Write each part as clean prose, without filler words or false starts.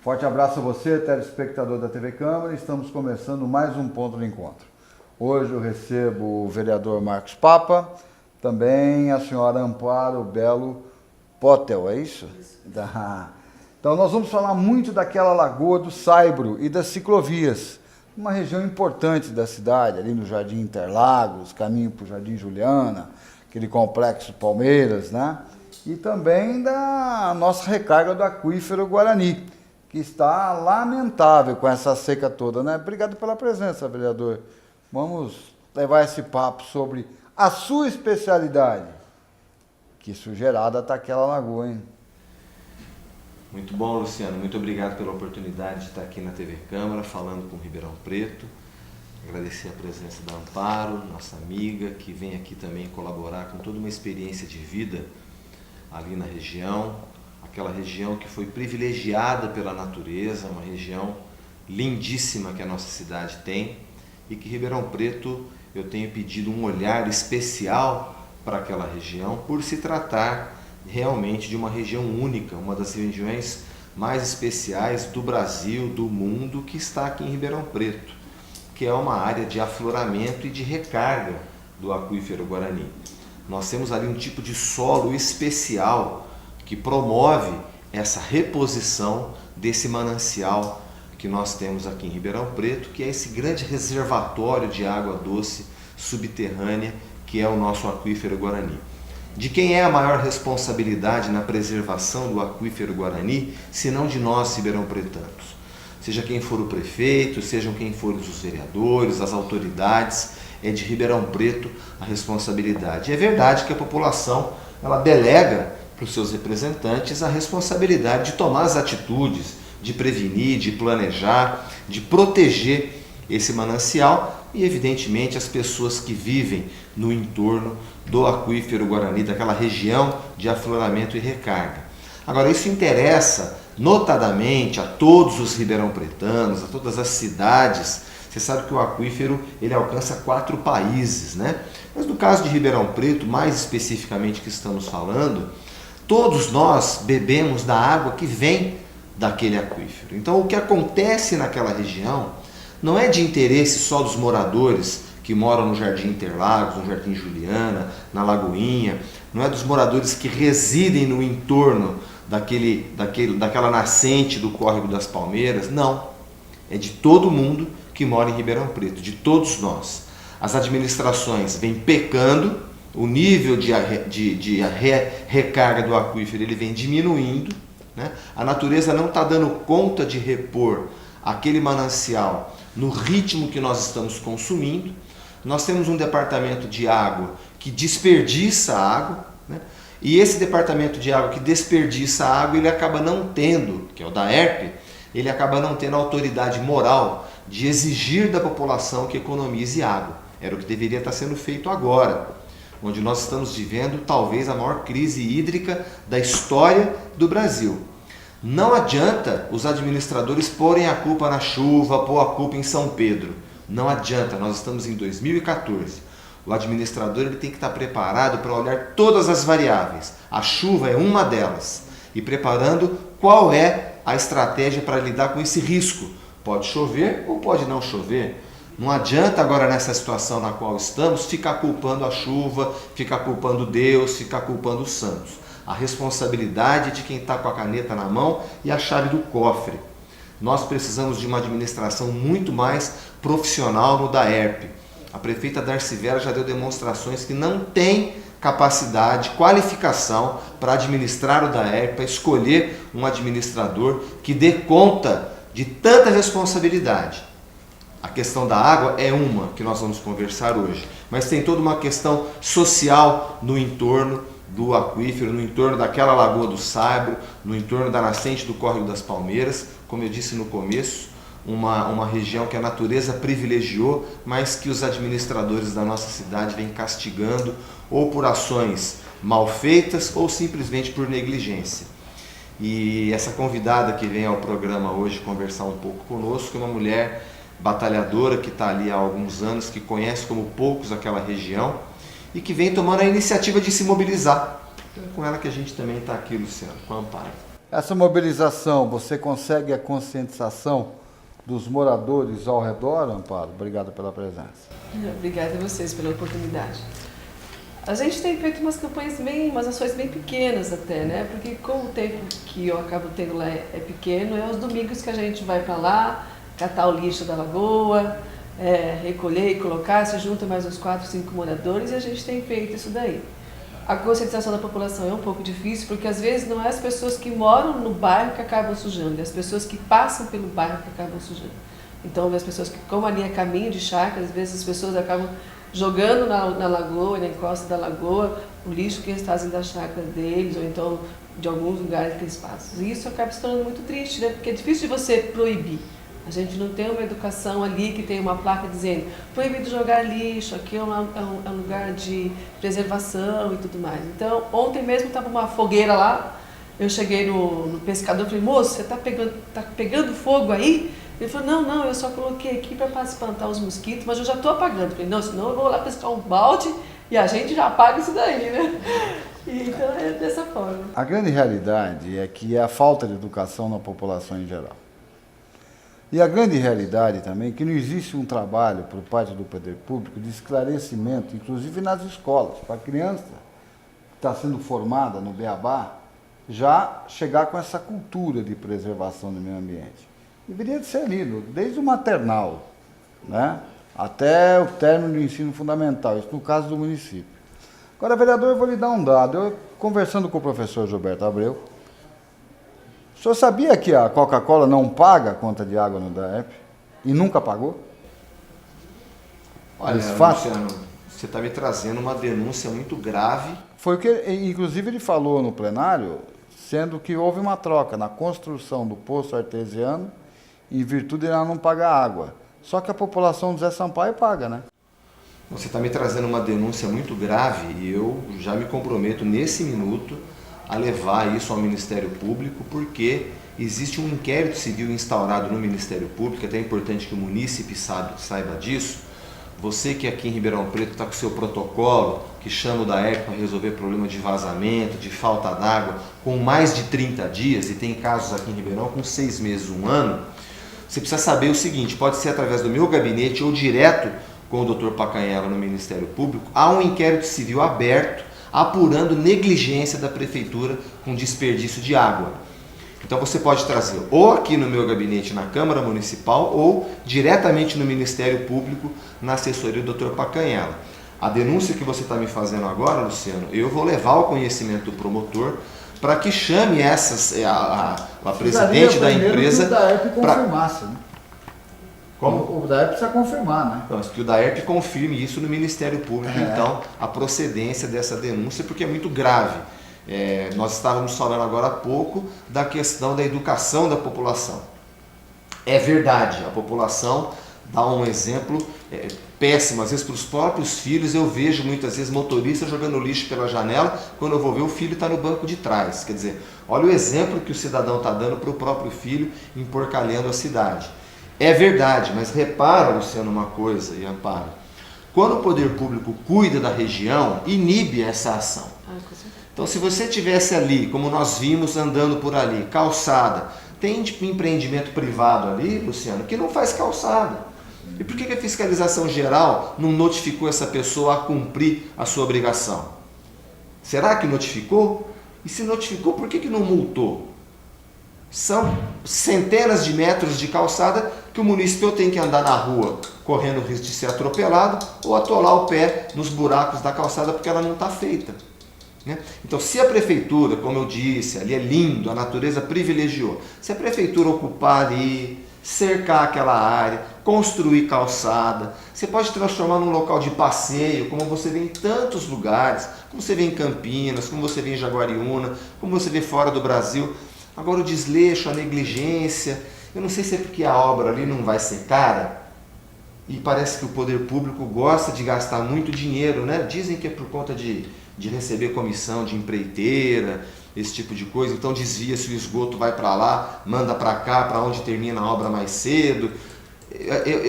Forte abraço a você, telespectador da TV Câmara. Estamos começando mais um Ponto de Encontro. Hoje eu recebo o vereador Marcos Papa, também a senhora Amparo Belo Potel, é isso? Então nós vamos falar muito daquela lagoa do Saibro e das ciclovias, uma região importante da cidade, ali no Jardim Interlagos, caminho para o Jardim Juliana, aquele complexo Palmeiras, né? E também da nossa recarga do aquífero Guarani, que está lamentável com essa seca toda, né? Obrigado pela presença, vereador. Vamos levar esse papo sobre a sua especialidade. Que sujeirada está aquela lagoa, hein? Muito bom, Luciano. Muito obrigado pela oportunidade de estar aqui na TV Câmara, falando com Ribeirão Preto. Agradecer a presença da Amparo, nossa amiga, que vem aqui também colaborar com toda uma experiência de vida ali na região. Aquela região que foi privilegiada pela natureza, uma região lindíssima que a nossa cidade tem e que Ribeirão Preto eu tenho pedido um olhar especial para aquela região por se tratar realmente de uma região única, uma das regiões mais especiais do Brasil, do mundo, que está aqui em Ribeirão Preto, que é uma área de afloramento e de recarga do aquífero Guarani. Nós temos ali um tipo de solo especial que promove essa reposição desse manancial que nós temos aqui em Ribeirão Preto, que é esse grande reservatório de água doce subterrânea que é o nosso aquífero Guarani. De quem é a maior responsabilidade na preservação do aquífero Guarani, se não de nós, ribeirão-pretanos? Seja quem for o prefeito, sejam quem forem os vereadores, as autoridades, é de Ribeirão Preto a responsabilidade. É verdade que a população ela delega para os seus representantes a responsabilidade de tomar as atitudes, de prevenir, de planejar, de proteger esse manancial e, evidentemente, as pessoas que vivem no entorno do aquífero Guarani, daquela região de afloramento e recarga. Agora, isso interessa notadamente a todos os ribeirão-pretanos, a todas as cidades. Você sabe que o aquífero ele alcança 4 países, né? Mas no caso de Ribeirão Preto, mais especificamente que estamos falando, todos nós bebemos da água que vem daquele aquífero. Então, o que acontece naquela região não é de interesse só dos moradores que moram no Jardim Interlagos, no Jardim Juliana, na Lagoinha, não é dos moradores que residem no entorno daquela nascente do Córrego das Palmeiras, não. É de todo mundo que mora em Ribeirão Preto, de todos nós. As administrações vêm pecando, o nível de recarga do aquífero ele vem diminuindo, né? A natureza não está dando conta de repor aquele manancial no ritmo que nós estamos consumindo. Nós temos um departamento de água que desperdiça água, né? E esse departamento de água que desperdiça água, ele acaba não tendo, que é o DAERP, ele acaba não tendo a autoridade moral de exigir da população que economize água. Era o que deveria estar sendo feito agora, onde nós estamos vivendo talvez a maior crise hídrica da história do Brasil. Não adianta os administradores porem a culpa na chuva, pôr a culpa em São Pedro. Não adianta, nós estamos em 2014. O administrador ele tem que estar preparado para olhar todas as variáveis. A chuva é uma delas. E preparando qual é a estratégia para lidar com esse risco. Pode chover ou pode não chover. Não adianta agora nessa situação na qual estamos ficar culpando a chuva, ficar culpando Deus, ficar culpando os santos. A responsabilidade de quem está com a caneta na mão e a chave do cofre. Nós precisamos de uma administração muito mais profissional no DAERP. A prefeita Darcy Vera já deu demonstrações que não tem capacidade, qualificação para administrar o DAERP, para escolher um administrador que dê conta de tanta responsabilidade. A questão da água é uma que nós vamos conversar hoje, mas tem toda uma questão social no entorno do aquífero, no entorno daquela lagoa do Saibro, no entorno da nascente do Córrego das Palmeiras, como eu disse no começo, uma região que a natureza privilegiou, mas que os administradores da nossa cidade vêm castigando ou por ações mal feitas ou simplesmente por negligência. E essa convidada que vem ao programa hoje conversar um pouco conosco é uma mulher batalhadora que está ali há alguns anos, que conhece como poucos aquela região e que vem tomando a iniciativa de se mobilizar. Então é com ela que a gente também está aqui, Luciano, com a Amparo. Essa mobilização, você consegue a conscientização dos moradores ao redor, Amparo? Obrigado pela presença. Obrigada a vocês pela oportunidade. A gente tem feito umas campanhas umas ações bem pequenas até, né? Porque como o tempo que eu acabo tendo lá é pequeno, é os domingos que a gente vai para lá, catar o lixo da lagoa, recolher e colocar, se junta mais uns 4, 5 moradores e a gente tem feito isso daí. A conscientização da população é um pouco difícil, porque às vezes não é as pessoas que moram no bairro que acabam sujando, é as pessoas que passam pelo bairro que acabam sujando. Então, as pessoas que, como ali é caminho de chácara, às vezes as pessoas acabam jogando na lagoa, na encosta da lagoa, o lixo que eles trazem da chácara deles, ou então de alguns lugares que eles passam. E isso acaba se tornando muito triste, né? Porque é difícil de você proibir. A gente não tem uma educação ali que tem uma placa dizendo proibido jogar lixo, aqui é um lugar de preservação e tudo mais. Então, ontem mesmo estava uma fogueira lá, eu cheguei no pescador e falei, moço, você está pegando fogo aí? Ele falou, não, eu só coloquei aqui para espantar os mosquitos, mas eu já estou apagando. Eu falei, não, senão eu vou lá pescar um balde e a gente já apaga isso daí, né? Então é dessa forma. A grande realidade é que é a falta de educação na população em geral. E a grande realidade também é que não existe um trabalho por parte do poder público de esclarecimento, inclusive nas escolas, para a criança que está sendo formada no Beabá, já chegar com essa cultura de preservação do meio ambiente. Deveria de ser lido, desde o maternal, né, até o término do ensino fundamental, isso no caso do município. Agora, vereador, eu vou lhe dar um dado. Eu, conversando com o professor Gilberto Abreu, o senhor sabia que a Coca-Cola não paga a conta de água no DAERP? E nunca pagou? Olha, Luciano, você está me trazendo uma denúncia muito grave. Foi o que, inclusive, ele falou no plenário, sendo que houve uma troca na construção do poço artesiano, em virtude de ela não pagar água. Só que a população do Zé Sampaio paga, né? Você está me trazendo uma denúncia muito grave e eu já me comprometo nesse minuto a levar isso ao Ministério Público, porque existe um inquérito civil instaurado no Ministério Público, é até importante que o munícipe saiba disso. Você que aqui em Ribeirão Preto está com o seu protocolo, que chama o DAERP para resolver problema de vazamento, de falta d'água, com mais de 30 dias, e tem casos aqui em Ribeirão com 6 meses, 1 ano, você precisa saber o seguinte, pode ser através do meu gabinete ou direto com o Dr. Pacanhella no Ministério Público, há um inquérito civil aberto apurando negligência da Prefeitura com desperdício de água. Então você pode trazer ou aqui no meu gabinete na Câmara Municipal ou diretamente no Ministério Público na assessoria do Dr. Pacanhella. A denúncia que você está me fazendo agora, Luciano, eu vou levar ao conhecimento do promotor para que chame a presidente da empresa para... Como? O DAERP precisa confirmar, né? Então, que o DAERP confirme isso no Ministério Público, então, a procedência dessa denúncia, porque é muito grave. Nós estávamos falando agora há pouco da questão da educação da população. É verdade, a população dá um exemplo péssimo, às vezes para os próprios filhos. Eu vejo muitas vezes motoristas jogando lixo pela janela, quando eu vou ver o filho está no banco de trás. Quer dizer, olha o exemplo que o cidadão está dando para o próprio filho, emporcalhando a cidade. É verdade, mas repara, Luciano, uma coisa, e Amparo, quando o poder público cuida da região, inibe essa ação. Então, se você tivesse ali, como nós vimos andando por ali, calçada, tem tipo empreendimento privado ali, Luciano, que não faz calçada. E por que a fiscalização geral não notificou essa pessoa a cumprir a sua obrigação? Será que notificou? E se notificou, por que não multou? São centenas de metros de calçada que o município tem que andar na rua correndo o risco de ser atropelado ou atolar o pé nos buracos da calçada porque ela não está feita. Né? Então, se a prefeitura, como eu disse, ali é lindo, a natureza privilegiou, se a prefeitura ocupar ali, cercar aquela área, construir calçada, você pode transformar num local de passeio, como você vê em tantos lugares, como você vê em Campinas, como você vê em Jaguariúna, como você vê fora do Brasil. Agora o desleixo, a negligência, eu não sei se é porque a obra ali não vai ser cara e parece que o poder público gosta de gastar muito dinheiro, né? Dizem que é por conta de receber comissão de empreiteira, esse tipo de coisa, então desvia-se o esgoto, vai para lá, manda para cá, para onde termina a obra mais cedo.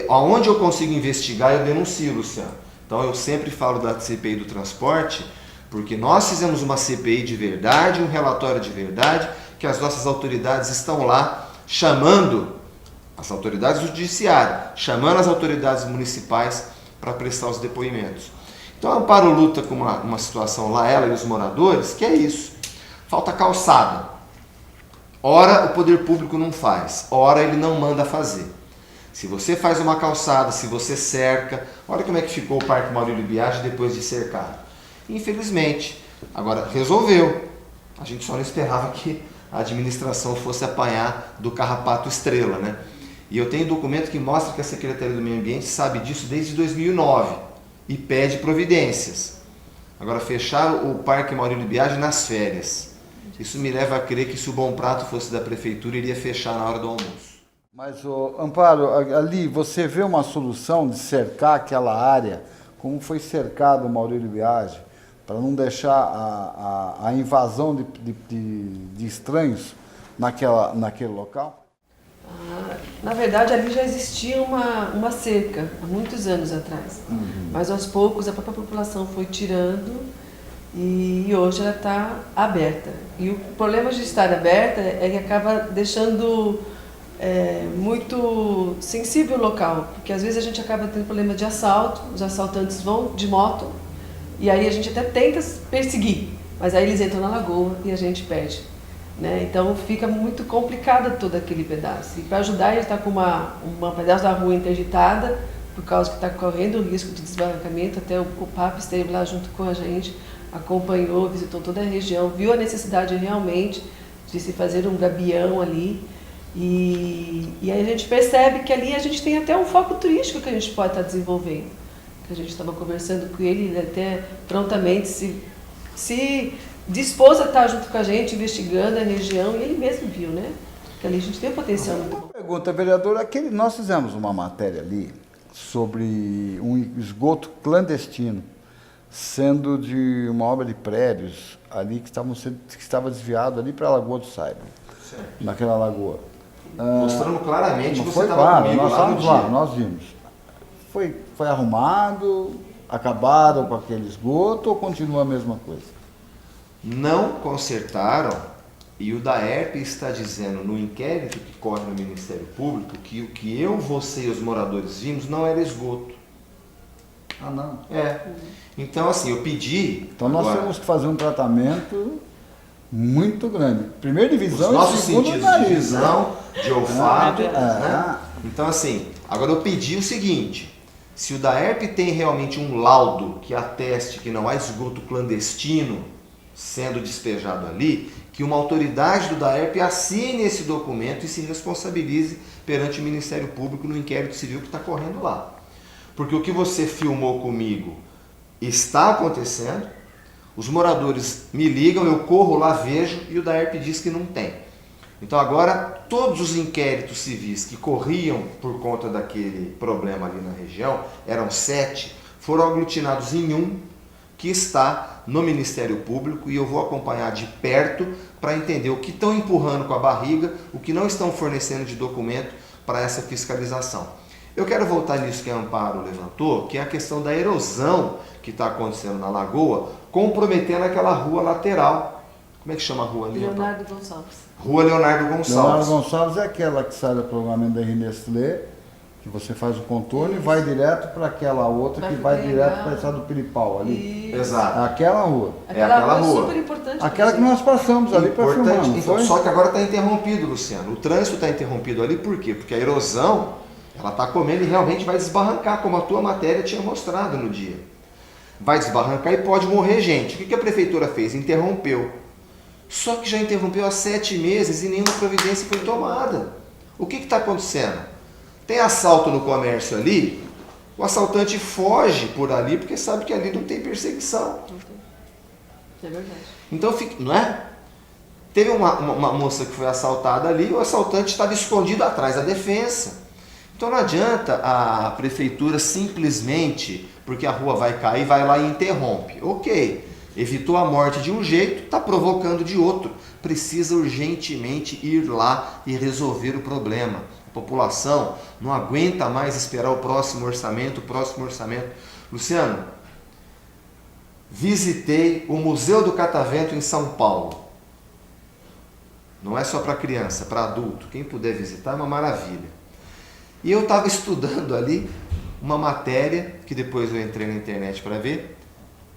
Aonde eu consigo investigar, eu denuncio, Luciano. Então eu sempre falo da CPI do transporte, porque nós fizemos uma CPI de verdade, um relatório de verdade, que as nossas autoridades estão lá chamando as autoridades do judiciário, chamando as autoridades municipais para prestar os depoimentos. Então a Amparo luta com uma situação lá, ela e os moradores, que é isso. Falta calçada. Ora o poder público não faz, ora ele não manda fazer. Se você faz uma calçada, se você cerca, olha como é que ficou o Parque Maurílio Biagi depois de cercado. Infelizmente, agora resolveu. A gente só não esperava que a administração fosse apanhar do carrapato estrela, né? E eu tenho documento que mostra que a Secretaria do Meio Ambiente sabe disso desde 2009 e pede providências. Agora, fechar o Parque Maurílio Biagi nas férias. Isso me leva a crer que se o Bom Prato fosse da Prefeitura, iria fechar na hora do almoço. Mas, Amparo, ali você vê uma solução de cercar aquela área, como foi cercado o Maurílio Biagi, para não deixar a invasão de estranhos naquele local? Na verdade, ali já existia uma cerca, há muitos anos atrás. Mas aos poucos a própria população foi tirando e hoje ela está aberta. E o problema de estar aberta é que acaba deixando muito sensível o local, porque às vezes a gente acaba tendo problema de assalto, os assaltantes vão de moto e aí a gente até tenta perseguir, mas aí eles entram na lagoa e a gente perde. Né? Então fica muito complicado todo aquele pedaço. E para ajudar, ele está com um pedaço da rua interditada, por causa que está correndo o risco de desbarrancamento. Até o Papa esteve lá junto com a gente, acompanhou, visitou toda a região, viu a necessidade realmente de se fazer um gabião ali. E aí a gente percebe que ali a gente tem até um foco turístico que a gente pode estar desenvolvendo. Que a gente estava conversando com ele até prontamente se dispôs a estar junto com a gente, investigando a região, e ele mesmo viu, né? Que ali a gente tem um potencial muito bom. Pergunta, vereador, nós fizemos uma matéria ali sobre um esgoto clandestino, sendo de uma obra de prédios ali que estava desviado ali para a Lagoa do Saiba, naquela lagoa. Mostrando claramente que você foi estava claro, comigo nós lá no estávamos dia. lá, nós vimos. Foi arrumado, acabaram com aquele esgoto ou continua a mesma coisa? Não consertaram, e o DAERP está dizendo no inquérito que corre no Ministério Público que o que eu, você e os moradores vimos não era esgoto. Ah, não. Então, assim, eu pedi... Então nós temos que fazer um tratamento muito grande. Primeiro de visão os nossos e segundo sentidos nariz, de visão, de olfato, É né? Então, assim, agora eu pedi o seguinte: se o DAERP tem realmente um laudo que ateste que não há esgoto clandestino sendo despejado ali, que uma autoridade do DAERP assine esse documento e se responsabilize perante o Ministério Público no inquérito civil que está correndo lá. Porque o que você filmou comigo está acontecendo, os moradores me ligam, eu corro lá, vejo, e o DAERP diz que não tem. Então agora, todos os inquéritos civis que corriam por conta daquele problema ali na região, eram 7, foram aglutinados em um, que está no Ministério Público, e eu vou acompanhar de perto para entender o que estão empurrando com a barriga, o que não estão fornecendo de documento para essa fiscalização. Eu quero voltar nisso que a Amparo levantou, que é a questão da erosão que está acontecendo na lagoa, comprometendo aquela rua lateral. Como é que chama a rua ali? Leonardo Gonçalves. Rua Leonardo Gonçalves. Leonardo Gonçalves é aquela que sai do prolongamento da Nestlé, que você faz o contorno e vai direto para aquela outra que vai direto para a estrada do Piripau ali. Exato. Aquela rua. Aquela rua é super importante. Aquela que nós passamos ali para filmar, não então, foi? só que agora está interrompido, Luciano. O trânsito está interrompido ali, por quê? Porque a erosão, ela está comendo e realmente vai desbarrancar, como a tua matéria tinha mostrado no dia. Vai desbarrancar e pode morrer gente. O que a prefeitura fez? Interrompeu. Só que já interrompeu há 7 meses e nenhuma providência foi tomada. O que está acontecendo? Tem assalto no comércio ali, o assaltante foge por ali porque sabe que ali não tem perseguição. É verdade. Então, não é? Teve uma moça que foi assaltada ali, o assaltante estava escondido atrás da defensa. Então não adianta a prefeitura simplesmente, porque a rua vai cair, vai lá e interrompe. Ok, evitou a morte de um jeito, está provocando de outro. Precisa urgentemente ir lá e resolver o problema. A população não aguenta mais esperar o próximo orçamento, Luciano, visitei o Museu do Catavento em São Paulo. Não é só para criança, para adulto. Quem puder visitar é uma maravilha. E eu estava estudando ali uma matéria, que depois eu entrei na internet para ver.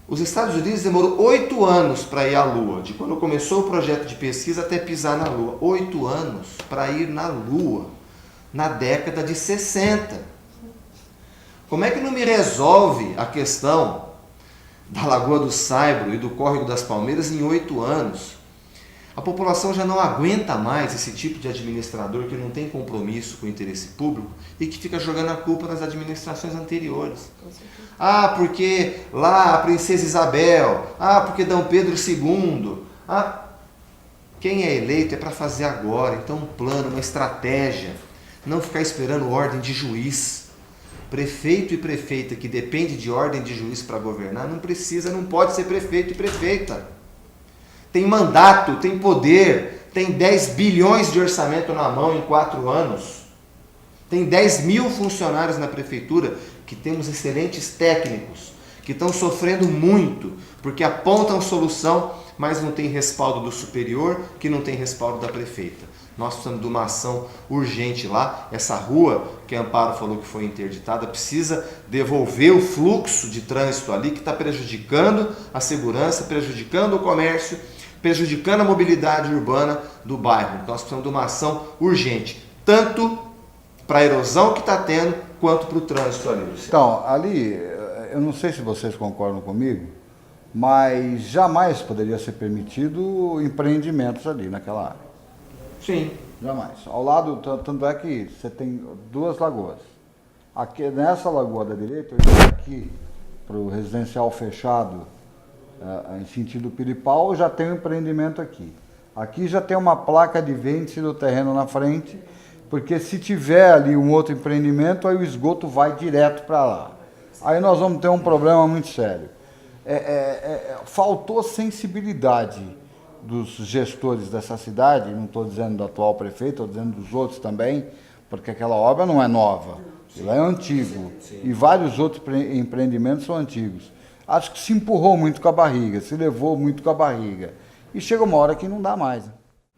Os Estados Unidos demorou 8 anos para ir à Lua, de quando começou o projeto de pesquisa até pisar na Lua. 8 anos para ir na Lua, na década de 60. Como é que não me resolve a questão da Lagoa do Saibro e do Córrego das Palmeiras em 8 anos? A população já não aguenta mais esse tipo de administrador que não tem compromisso com o interesse público e que fica jogando a culpa nas administrações anteriores. Ah, porque lá a Princesa Isabel, ah, porque Dom Pedro II. Ah, quem é eleito é para fazer agora, então um plano, uma estratégia, não ficar esperando ordem de juiz. Prefeito e prefeita que depende de ordem de juiz para governar não precisa, não pode ser prefeito e prefeita. Tem mandato, tem poder, tem 10 bilhões de orçamento na mão em 4 anos. Tem 10 mil funcionários na prefeitura, que temos excelentes técnicos, que estão sofrendo muito, porque apontam solução, mas não tem respaldo do superior, que não tem respaldo da prefeita. Nós precisamos de uma ação urgente lá. Essa rua que a Amparo falou que foi interditada precisa devolver o fluxo de trânsito ali, que está prejudicando a segurança, prejudicando o comércio, prejudicando a mobilidade urbana do bairro. Nós precisamos de uma ação urgente, tanto para a erosão que está tendo, quanto para o trânsito ali. Então, ali, eu não sei se vocês concordam comigo, mas jamais poderia ser permitido empreendimentos ali naquela área. Sim. Jamais. Ao lado, tanto é que você tem 2 lagoas. Aqui, nessa lagoa da direita, eu estou aqui para o residencial fechado, em sentido Piripau, já tem um empreendimento aqui. Aqui já tem uma placa de vende-se do terreno na frente, porque se tiver ali um outro empreendimento, aí o esgoto vai direto para lá. Aí nós vamos ter um problema muito sério. Faltou sensibilidade dos gestores dessa cidade, não estou dizendo do atual prefeito, estou dizendo dos outros também, porque aquela obra não é nova, ela é antigo, e vários outros empreendimentos são antigos. Acho que se empurrou muito com a barriga, se levou muito com a barriga. E chega uma hora que não dá mais.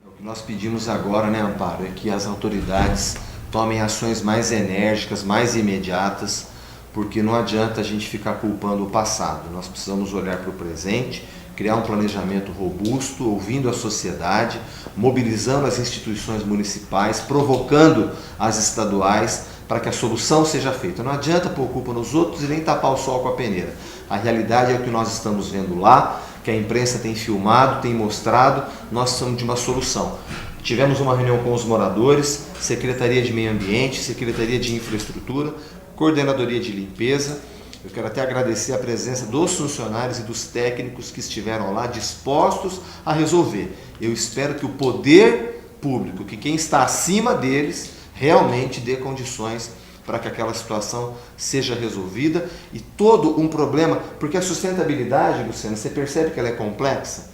O que nós pedimos agora, né, Amparo, é que as autoridades tomem ações mais enérgicas, mais imediatas, porque não adianta a gente ficar culpando o passado. Nós precisamos olhar para o presente, criar um planejamento robusto, ouvindo a sociedade, mobilizando as instituições municipais, provocando as estaduais para que a solução seja feita. Não adianta pôr culpa nos outros e nem tapar o sol com a peneira. A realidade é o que nós estamos vendo lá, que a imprensa tem filmado, tem mostrado, nós precisamos de uma solução. Tivemos uma reunião com os moradores, Secretaria de Meio Ambiente, Secretaria de Infraestrutura, Coordenadoria de Limpeza. Eu quero até agradecer a presença dos funcionários e dos técnicos que estiveram lá dispostos a resolver. Eu espero que o poder público, que quem está acima deles, realmente dê condições para que aquela situação seja resolvida e todo um problema, porque a sustentabilidade, Luciana, você percebe que ela é complexa?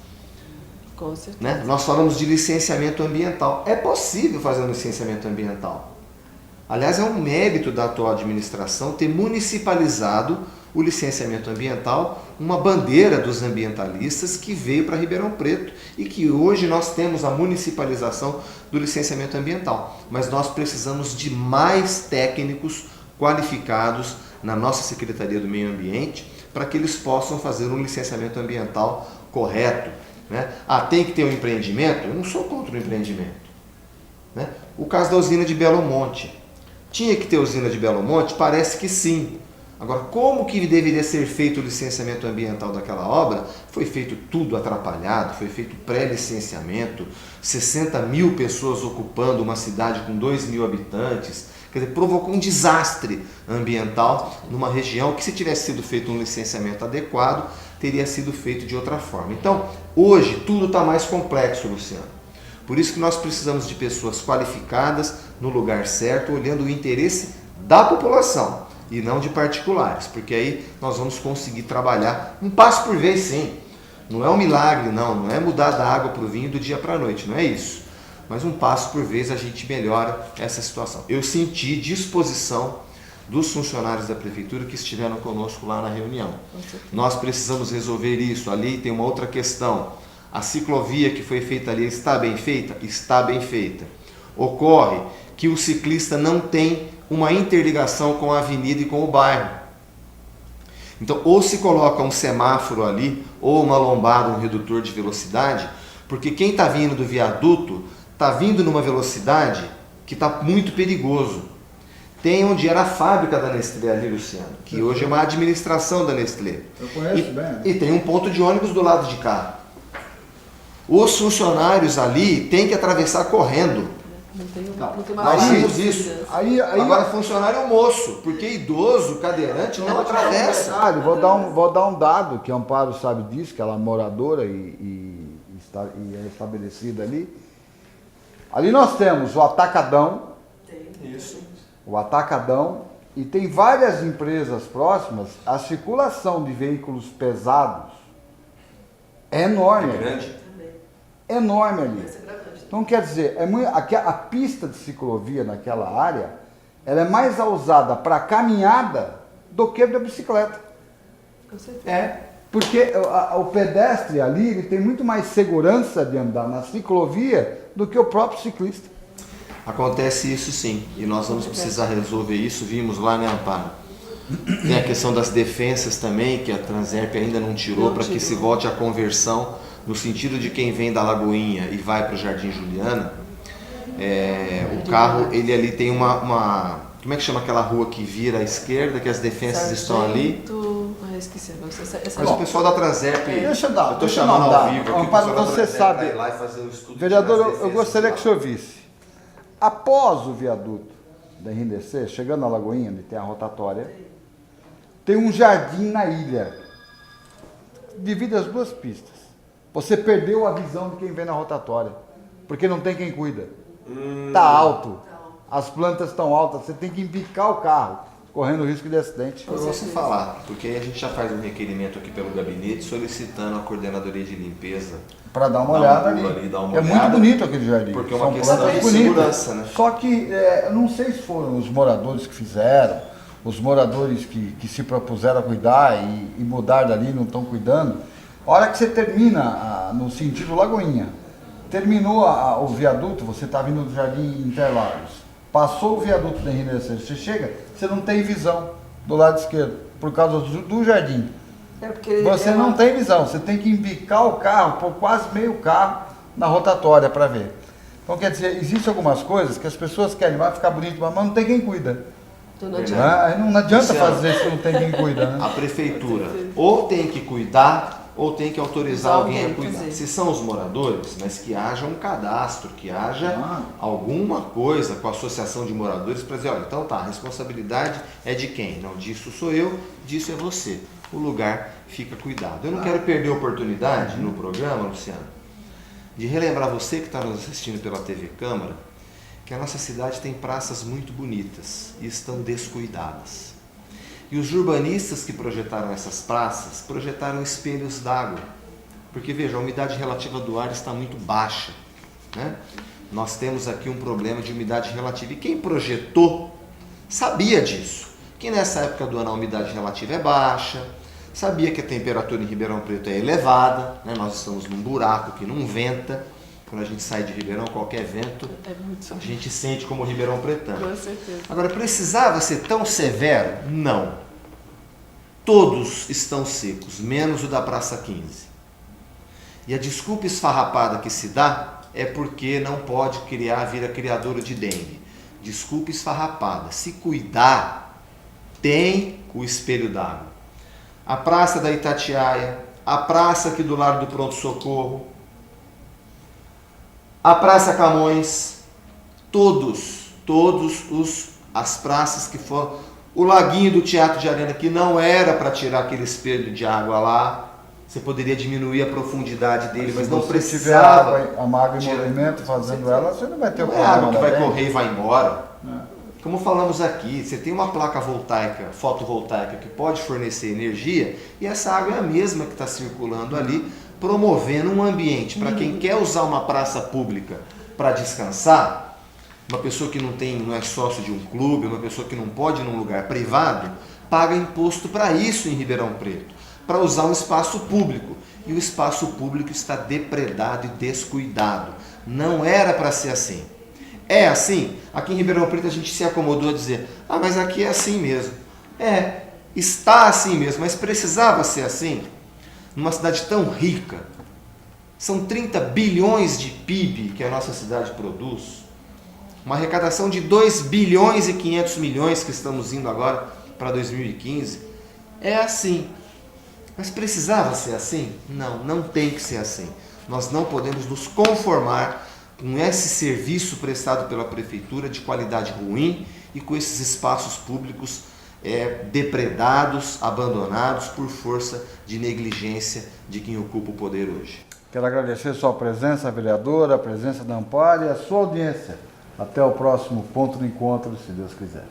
Com certeza. Né? Nós falamos de licenciamento ambiental. É possível fazer um licenciamento ambiental. Aliás, é um mérito da atual administração ter municipalizado o licenciamento ambiental, uma bandeira dos ambientalistas que veio para Ribeirão Preto e que hoje nós temos a municipalização do licenciamento ambiental. Mas nós precisamos de mais técnicos qualificados na nossa Secretaria do Meio Ambiente para que eles possam fazer um licenciamento ambiental correto. Né? Ah, tem que ter um empreendimento? Eu não sou contra o empreendimento. Né? O caso da usina de Belo Monte. Tinha que ter usina de Belo Monte? Parece que sim. Agora, como que deveria ser feito o licenciamento ambiental daquela obra? Foi feito tudo atrapalhado, foi feito pré-licenciamento, 60 mil pessoas ocupando uma cidade com 2 mil habitantes. Quer dizer, provocou um desastre ambiental numa região que, se tivesse sido feito um licenciamento adequado, teria sido feito de outra forma. Então, hoje, tudo está mais complexo, Luciano. Por isso que nós precisamos de pessoas qualificadas no lugar certo, olhando o interesse da população e não de particulares, porque aí nós vamos conseguir trabalhar um passo por vez, sim. Não é um milagre, não é mudar da água para o vinho do dia para a noite, não é isso. Mas um passo por vez a gente melhora essa situação. Eu senti disposição dos funcionários da prefeitura que estiveram conosco lá na reunião. Nós precisamos resolver isso. Ali tem uma outra questão. A ciclovia que foi feita ali está bem feita? Está bem feita. Ocorre que o ciclista não tem uma interligação com a avenida e com o bairro. Então, ou se coloca um semáforo ali, ou uma lombada, um redutor de velocidade, porque quem está vindo do viaduto está vindo numa velocidade que está muito perigoso. Tem onde era a fábrica da Nestlé ali, Luciano, que hoje é uma administração da Nestlé. Eu conheço bem. E tem um ponto de ônibus do lado de cá. Os funcionários ali têm que atravessar correndo. Não tem Nós barreira temos de isso. segurança. Agora, funcionário é o moço, porque idoso, cadeirante, não atravessa. Vou dar um dado que a Amparo sabe disso, que ela é moradora e é estabelecida ali. Ali nós temos o Atacadão, Isso. e tem várias empresas próximas. A circulação de veículos pesados é enorme. É grande. Enorme ali. Essa é gravante. Então, quer dizer, a pista de ciclovia naquela área, ela é mais usada para caminhada do que da bicicleta. Com certeza. É. Porque o pedestre ali, ele tem muito mais segurança de andar na ciclovia do que o próprio ciclista. Acontece isso sim, e nós vamos precisar resolver isso, vimos lá, né, Amparo? Tem a questão das defensas também, que a Transerp ainda não tirou, para que se volte a conversão, no sentido de quem vem da Lagoinha e vai para o Jardim Juliana, o carro, ele ali tem uma... Como é que chama aquela rua que vira à esquerda, que as defensas estão ali? Esqueci. Mas o pessoal da Transerp, Deixa eu dar. eu estou chamando ao vivo aqui, Amparo, o pessoal da você Transerp sabe. vai ir lá e fazer o estudo. Vereador, tirar as eu defesas gostaria lá. que o senhor visse. Após o viaduto da RNDC, chegando na Lagoinha, onde tem a rotatória, tem um jardim na ilha. Divide as duas pistas. Você perdeu a visão de quem vem na rotatória, porque não tem quem cuida. Está alto, as plantas estão altas, você tem que embicar o carro, correndo risco de acidente. Eu vou falar, porque aí a gente já faz um requerimento aqui pelo gabinete solicitando a coordenadoria de limpeza. Para dar uma Dá um olhada pulo ali. ali, dá uma É olhada. muito bonito aquele jardim. Porque é uma São questão plantas de bonitas. segurança, né? Só que eu não sei se foram os moradores que fizeram, os moradores que se propuseram a cuidar e mudar dali, não estão cuidando. A hora que você termina no sentido Lagoinha, terminou o viaduto, você está vindo do Jardim Interlagos, passou o viaduto da RNDC, você chega, você não tem visão do lado esquerdo, por causa do jardim. Você não tem visão, você tem que embicar o carro, por quase meio carro na rotatória para ver. Então, quer dizer, existem algumas coisas que as pessoas querem, vai ficar bonito, mas não tem quem cuida. Então não adianta. Não adianta Luciano, fazer se não tem quem cuida, né? A prefeitura ou tem que cuidar ou tem que autorizar alguém a cuidar. fazer. Se são os moradores, mas que haja um cadastro, que haja alguma coisa com a associação de moradores para dizer, olha, então tá, a responsabilidade é de quem? Não, disso sou eu, disso é você. O lugar fica cuidado. Eu não quero perder a oportunidade no programa, Luciano, de relembrar você que está nos assistindo pela TV Câmara, que a nossa cidade tem praças muito bonitas e estão descuidadas. E os urbanistas que projetaram essas praças, projetaram espelhos d'água. Porque, veja, a umidade relativa do ar está muito baixa, né? Nós temos aqui um problema de umidade relativa. E quem projetou sabia disso. Que nessa época do ano a umidade relativa é baixa, sabia que a temperatura em Ribeirão Preto é elevada, né? Nós estamos num buraco que não venta. Quando a gente sai de Ribeirão, qualquer vento, a gente sente como Ribeirão Pretano. Com certeza. Agora, precisava ser tão severo? Não. Todos estão secos, menos o da Praça 15. E a desculpa esfarrapada que se dá é porque não pode vira criadora de dengue. Desculpa esfarrapada. Se cuidar, tem o espelho d'água. A Praça da Itatiaia, a praça aqui do lado do Pronto-Socorro, a Praça Camões, as praças que foram, o laguinho do Teatro de Arena, que não era para tirar aquele espelho de água lá, você poderia diminuir a profundidade dele, mas não precisava. Se tiver a água em movimento fazendo ela, você não vai ter o Não é problema. água que vai da dengue. correr e vai embora. Como falamos aqui, você tem uma placa fotovoltaica que pode fornecer energia e essa água é a mesma que está circulando ali, promovendo um ambiente para quem quer usar uma praça pública para descansar, uma pessoa que não é sócio de um clube, uma pessoa que não pode ir num lugar privado, paga imposto para isso em Ribeirão Preto, para usar um espaço público. e o espaço público está depredado e descuidado. Não era para ser assim. É assim? Aqui em Ribeirão Preto a gente se acomodou a dizer, ah, mas aqui é assim mesmo. É, está assim mesmo, mas precisava ser assim? Numa cidade tão rica, são 30 bilhões de PIB que a nossa cidade produz, uma arrecadação de 2 bilhões e 500 milhões que estamos indo agora para 2015, é assim. Mas precisava ser assim? Não, não tem que ser assim. Nós não podemos nos conformar com esse serviço prestado pela prefeitura de qualidade ruim e com esses espaços públicos depredados, abandonados por força de negligência de quem ocupa o poder hoje. Quero agradecer a sua presença, vereadora, a presença da Amparo e a sua audiência. Até o próximo ponto de encontro, se Deus quiser.